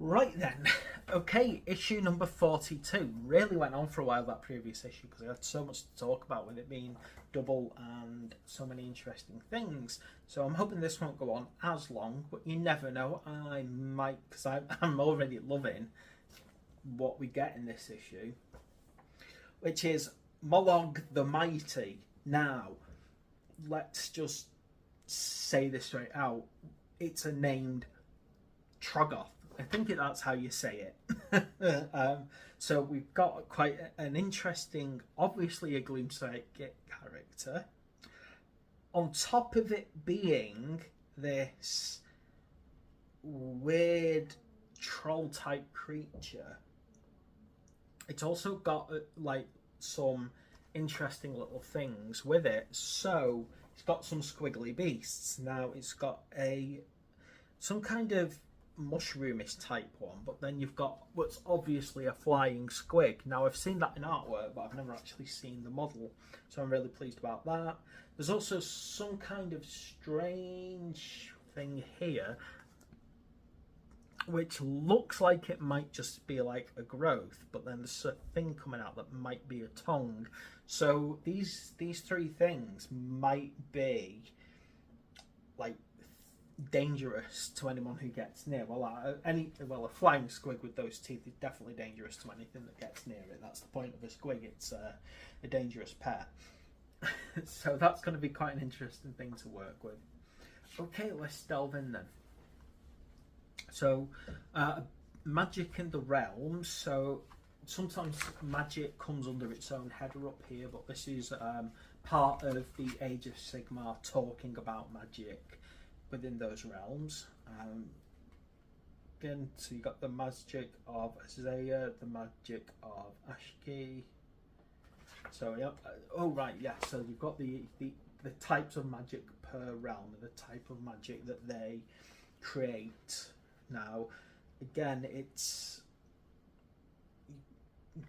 Right then, okay, issue number 42. Really went on for a while, that previous issue, because I had so much to talk about with it being double and so many interesting things. So I'm hoping this won't go on as long, but you never know. I might, because I'm already loving what we get in this issue, which is Molog the Mighty. Now, let's just say this straight out. It's a named Troggoth. I think that's how you say it. So we've got quite an interesting, obviously a Gloomsight character. On top of it being this weird troll type creature, it's also got like some interesting little things with it. So it's got some squiggly beasts. Now it's got some kind of mushroomish type one, but then you've got what's obviously a flying squig. Now I've seen that in artwork, but I've never actually seen the model, so I'm really pleased about that. There's also some kind of strange thing here which looks like it might just be like a growth, but then there's a thing coming out that might be a tongue. So these three things might be like dangerous to anyone who gets near. Well, a flying squig with those teeth is definitely dangerous to anything that gets near it. That's the point of a squig. It's a dangerous pet. So that's going to be quite an interesting thing to work with. Okay, let's delve in then. So, magic in the realms. So sometimes magic comes under its own header up here, but this is part of the Age of Sigmar talking about magic within those realms. Again, so you got the magic of Isaiah, the magic of Ashki. So yeah, oh right, yeah. So you've got the types of magic per realm, and the type of magic that they create. Now, again, it's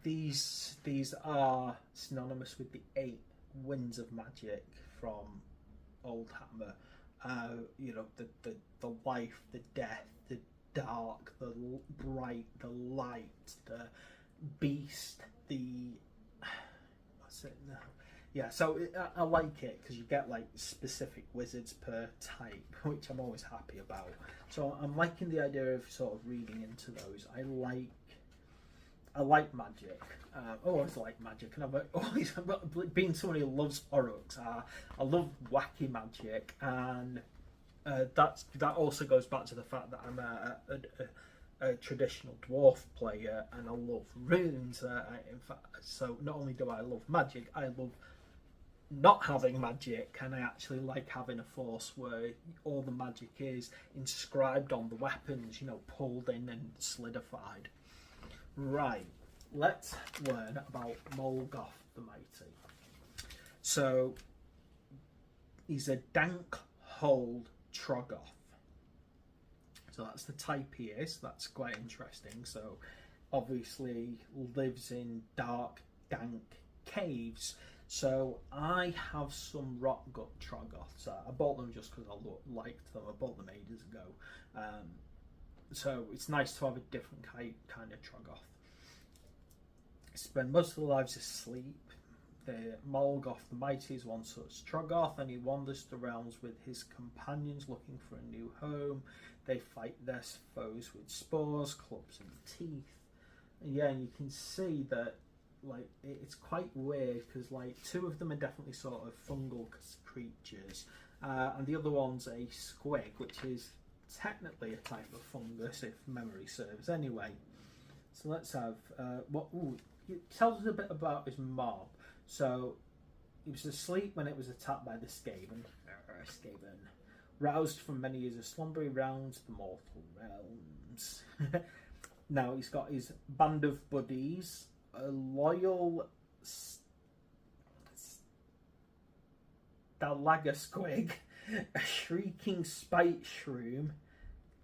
these are synonymous with the 8 winds of magic from Old Hammer. You know, the life, the death, the dark, the bright, the light, the beast, the what's it now? Yeah, so I like it because you get like specific wizards per type, which I'm always happy about. So I'm liking the idea of sort of reading into those. I like magic. I always like magic, and I've always been someone who loves Oryx. I love wacky magic, and that also goes back to the fact that I'm a traditional dwarf player, and I love runes. In fact, so not only do I love magic, I love not having magic, and I actually like having a force where all the magic is inscribed on the weapons, you know, pulled in and solidified. Right, let's learn about Molgoth the Mighty. So he's a dank hold Troggoth. So that's the type he is. That's quite interesting. So obviously lives in dark, dank caves. So I have some Rotgut Troggoths. I bought them just because I liked them. I bought them ages ago. So it's nice to have a different kind of Troggoth. Spend most of their lives asleep. The Molgoth the Mighty is one such Troggoth, and he wanders the realms with his companions looking for a new home. They fight their foes with spores, clubs, and teeth. And yeah, and you can see that like it's quite weird because like 2 of them are definitely sort of fungal creatures, and the other one's a squig, which is technically a type of fungus if memory serves. Anyway, so let's have it tells us a bit about his mob. So he was asleep when it was attacked by the Skaven. Roused from many years of slumber, he rounds the mortal realms. Now he's got his band of buddies, a loyal Stalaga Squig, a shrieking spite shroom,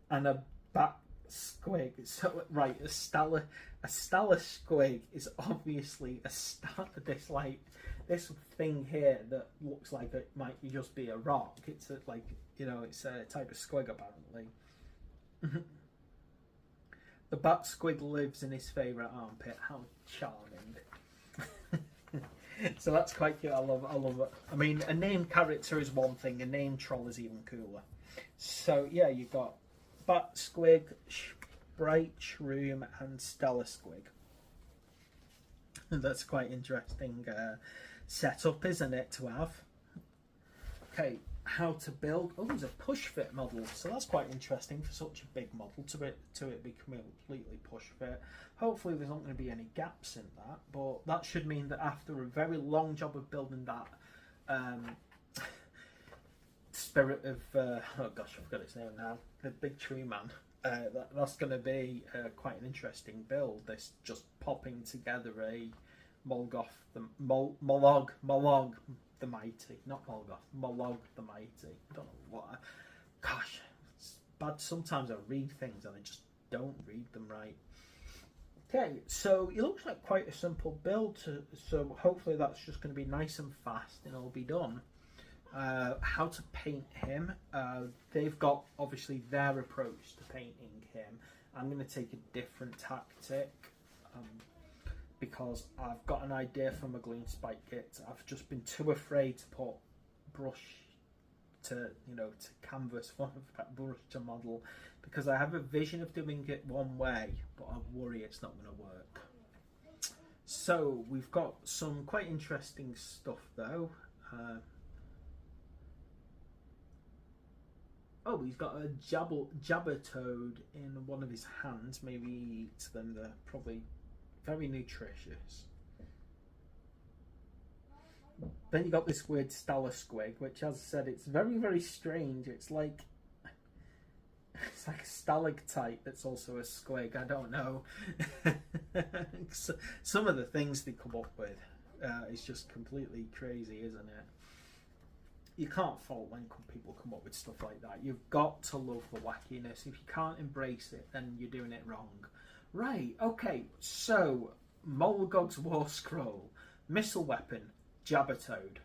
and a bat squig. So right, a Stala squig is obviously this thing here that looks like it might just be a rock. It's it's a type of squig apparently. The bat squig lives in his favourite armpit. How charming. So that's quite cute. I love it. I mean, a named character is one thing, a named troll is even cooler. So yeah, you've got Bat Squig, Sprite Shroom, and Stellar Squig. That's quite interesting setup, isn't it, to have? Okay, how to build. Oh, there's a push fit model, so that's quite interesting for such a big model to it be completely push fit. Hopefully there's not going to be any gaps in that, but that should mean that after a very long job of building that spirit of oh gosh, I've got its name now, the big tree man, that's going to be quite an interesting build. This just popping together a Molgoth the Molog the Mighty, not Molgoth, Molog the Mighty. I don't know what. Gosh, it's bad. Sometimes I read things and I just don't read them right. Okay, so it looks like quite a simple build. So hopefully that's just going to be nice and fast and it'll be done. How to paint him. They've got obviously their approach to painting him. I'm going to take a different tactic. Because I've got an idea for my green spike kit. I've just been too afraid to put brush to canvas for that brush to model, because I have a vision of doing it one way, but I worry it's not going to work. So we've got some quite interesting stuff though. Oh, he's got a jabber toad in one of his hands. Maybe he eats them. They're probably very nutritious. Then you got this weird Stellar Squig, which, as I said, it's very, very strange. It's like a stalactite that's also a squig. I don't know. Some of the things they come up with is just completely crazy, isn't it? You can't fault when people come up with stuff like that. You've got to love the wackiness. If you can't embrace it, then you're doing it wrong. Right, okay, so Molgog's War Scroll, missile weapon, Jabbertoad.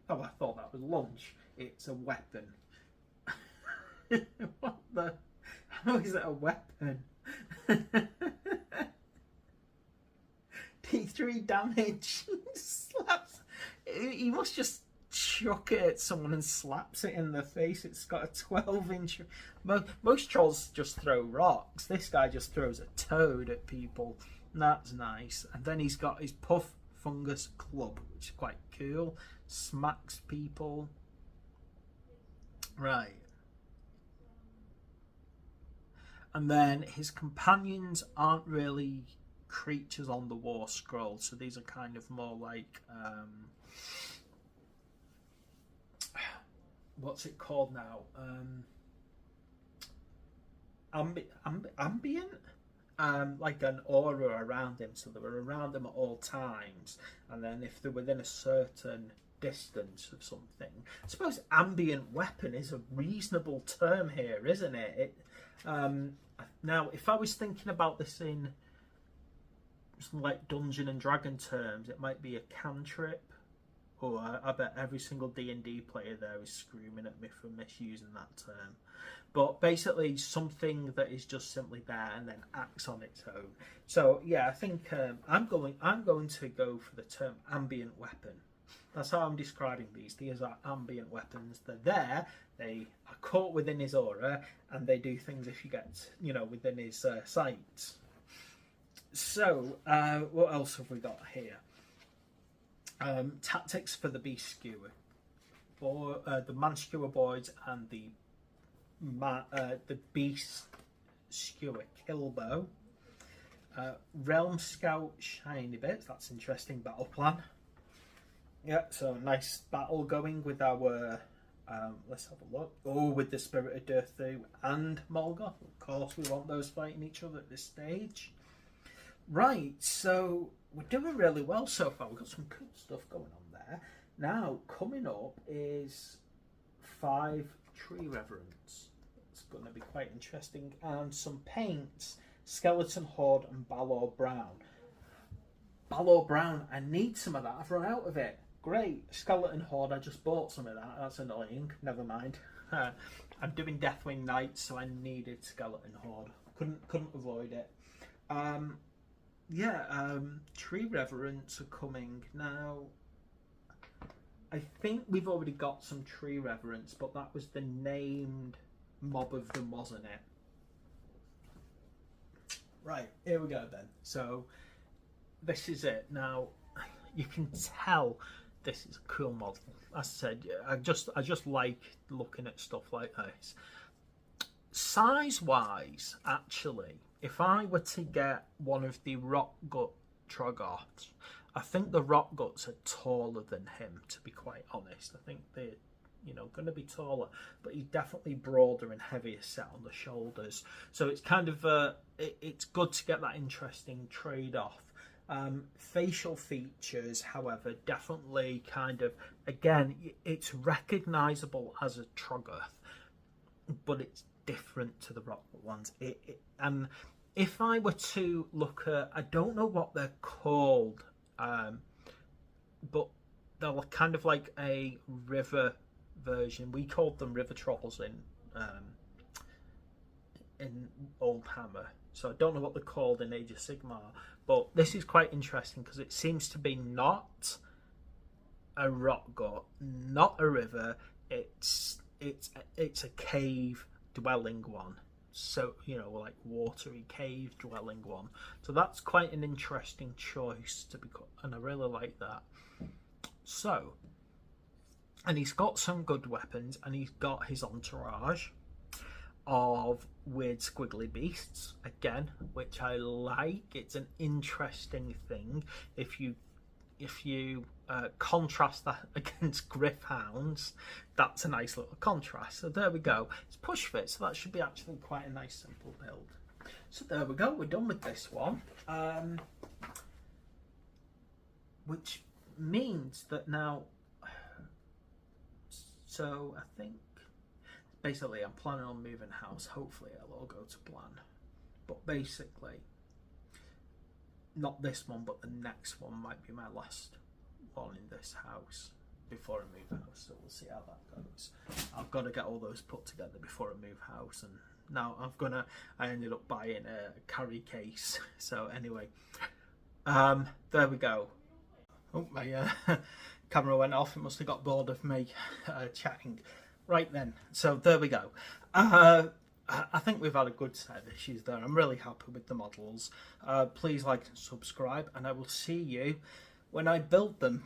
Oh, I thought that was lunch. It's a weapon. What the? How is it a weapon? D3 damage. Slaps. He must just chuck it at someone and slaps it in the face. It's got a 12-inch. Most trolls just throw rocks. This guy just throws a toad at people. That's nice. And then he's got his Puff Fungus Club, which is quite cool. Smacks people. Right. And then his companions aren't really creatures on the War Scroll, so these are kind of more like what's it called now? Ambient? Like an aura around him, so they were around him at all times, and then if they're within a certain distance of something, I suppose ambient weapon is a reasonable term here, isn't it? Now, if I was thinking about this in something like Dungeon and Dragon terms, it might be a cantrip. Or I bet every single D&D player there is screaming at me for misusing that term. But basically something that is just simply there and then acts on its own. So yeah, I think I'm going to go for the term ambient weapon. That's how I'm describing these. These are ambient weapons. They're there. They are caught within his aura, and they do things if you get within his sight. So what else have we got here? Tactics for the Beast Skewer, or the Man Skewer Boys, and the Beast Skewer Killbow. Realm Scout Shiny Bits. That's interesting battle plan. Yeah, so nice battle going with our. Let's have a look. Oh, with the Spirit of Dirthu and Molgoth. Of course, we want those fighting each other at this stage. Right, so we're doing really well so far. We've got some good stuff going on there. Now, coming up is 5 Tree Reverence. It's going to be quite interesting. And some paints, Skeleton Horde and Balor Brown. Balor Brown, I need some of that. I've run out of it. Great. Skeleton Horde, I just bought some of that. That's annoying. Never mind. I'm doing Deathwing Knights, so I needed Skeleton Horde. Of couldn't avoid it. Tree Reverence are coming now. I think we've already got some Tree Reverence, but that was the named mob of them, wasn't it? Right, here we go then. So this is it. Now you can tell this is a cool model. As I said, I just like looking at stuff like this. Size wise, actually, if I were to get one of the Rock Gut Troggoths, I think the Rock Guts are taller than him, to be quite honest. I think they're, going to be taller, but he's definitely broader and heavier set on the shoulders. So it's kind of it's good to get that interesting trade-off. Facial features, however, definitely kind of, again, it's recognisable as a Troggoth, but it's different to the Rock Gut ones. And if I were to look at, I don't know what they're called, but they're kind of like a river version. We called them river trolls in Old Hammer, so I don't know what they're called in Age of Sigmar. But this is quite interesting because it seems to be not a rock gut, not a river. It's a cave dwelling one. So, like watery cave dwelling one. So that's quite an interesting choice to be, and I really like that. So, and he's got some good weapons, and he's got his entourage of weird squiggly beasts again, which I like. It's an interesting thing. If you contrast that against Griffhounds, that's a nice little contrast. So there we go. It's push fit, so that should be actually quite a nice simple build. So there we go. We're done with this one, which means that now. So I think basically I'm planning on moving house. Hopefully it'll all go to plan. But basically, not this one, but the next one might be my last one in this house before I move house. So we'll see how that goes. I've got to get all those put together before I move house. And now I ended up buying a carry case. So anyway, there we go. Oh, my camera went off. It must have got bored of me chatting. Right then, so there we go. I think we've had a good set of issues there. I'm really happy with the models. Please like and subscribe, and I will see you when I build them.